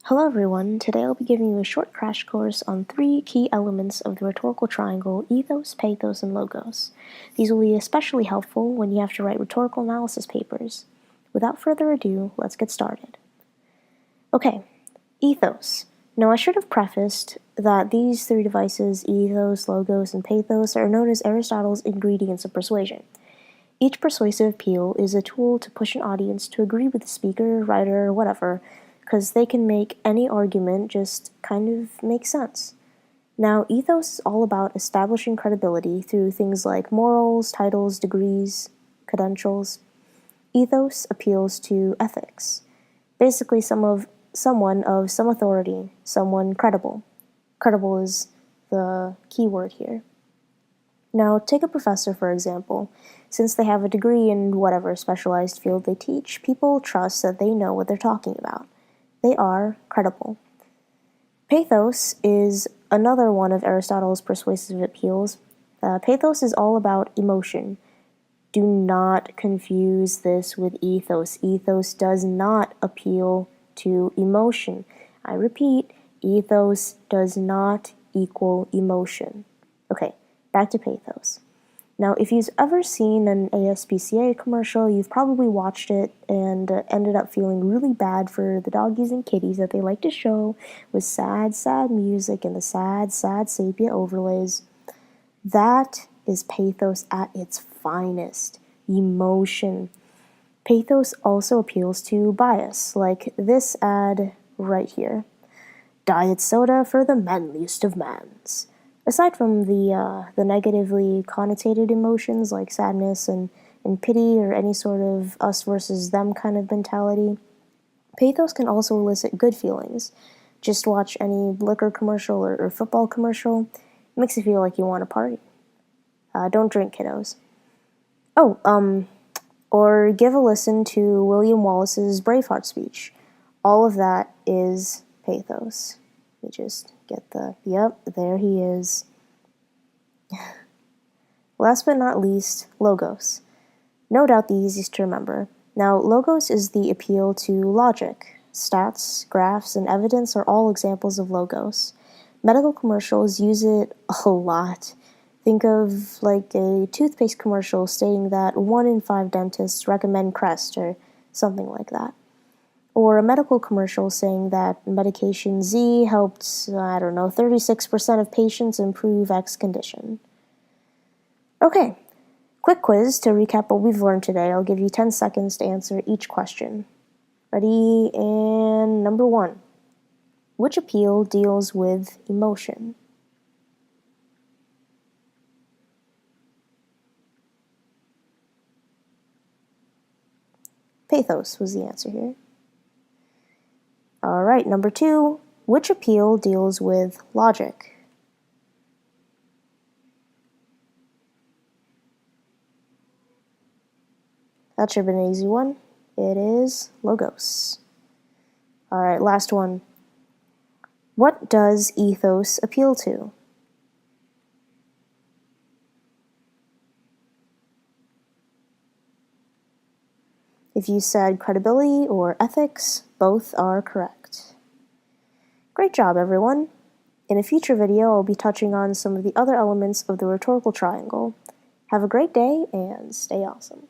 Hello everyone, today I'll be giving you a short crash course on 3 key elements of the rhetorical triangle: ethos, pathos, and logos. These will be especially helpful when you have to write rhetorical analysis papers. Without further ado, let's get started. Okay, ethos. Now I should have prefaced that these 3 devices, ethos, logos, and pathos, are known as Aristotle's ingredients of persuasion. Each persuasive appeal is a tool to push an audience to agree with the speaker, writer, or whatever, because they can make any argument just kind of make sense. Now, ethos is all about establishing credibility through things like morals, titles, degrees, credentials. Ethos appeals to ethics, basically someone of some authority, someone credible. Credible is the key word here. Now, take a professor, for example. Since they have a degree in whatever specialized field they teach, people trust that they know what they're talking about. They are credible. Pathos is another one of Aristotle's persuasive appeals. Pathos is all about emotion. Do not confuse this with ethos. Ethos does not appeal to emotion. I repeat, ethos does not equal emotion. Okay, back to pathos. Now, if you've ever seen an ASPCA commercial, you've probably watched it and ended up feeling really bad for the doggies and kitties that they like to show with sad, sad music and the sad, sad sepia overlays. That is pathos at its finest. Emotion. Pathos also appeals to bias, like this ad right here. Diet soda for the manliest of mans. Aside from the negatively connotated emotions like sadness and pity or any sort of us versus them kind of mentality, pathos can also elicit good feelings. Just watch any liquor commercial or football commercial. It makes you feel like you want to party. Don't drink, kiddos. Or give a listen to William Wallace's Braveheart speech. All of that is pathos. We just get yep, there he is. Last but not least, logos. No doubt the easiest to remember. Now, logos is the appeal to logic. Stats, graphs, and evidence are all examples of logos. Medical commercials use it a lot. Think of like a toothpaste commercial stating that 1 in 5 dentists recommend Crest or something like that. Or a medical commercial saying that medication Z helped, 36% of patients improve X condition. Okay, quick quiz to recap what we've learned today. I'll give you 10 seconds to answer each question. Ready? And number 1. Which appeal deals with emotion? Pathos was the answer here. All right, number 2, which appeal deals with logic? That should have been an easy one. It is logos. All right, last one. What does ethos appeal to? If you said credibility or ethics, both are correct. Great job, everyone. In a future video, I'll be touching on some of the other elements of the rhetorical triangle. Have a great day and stay awesome.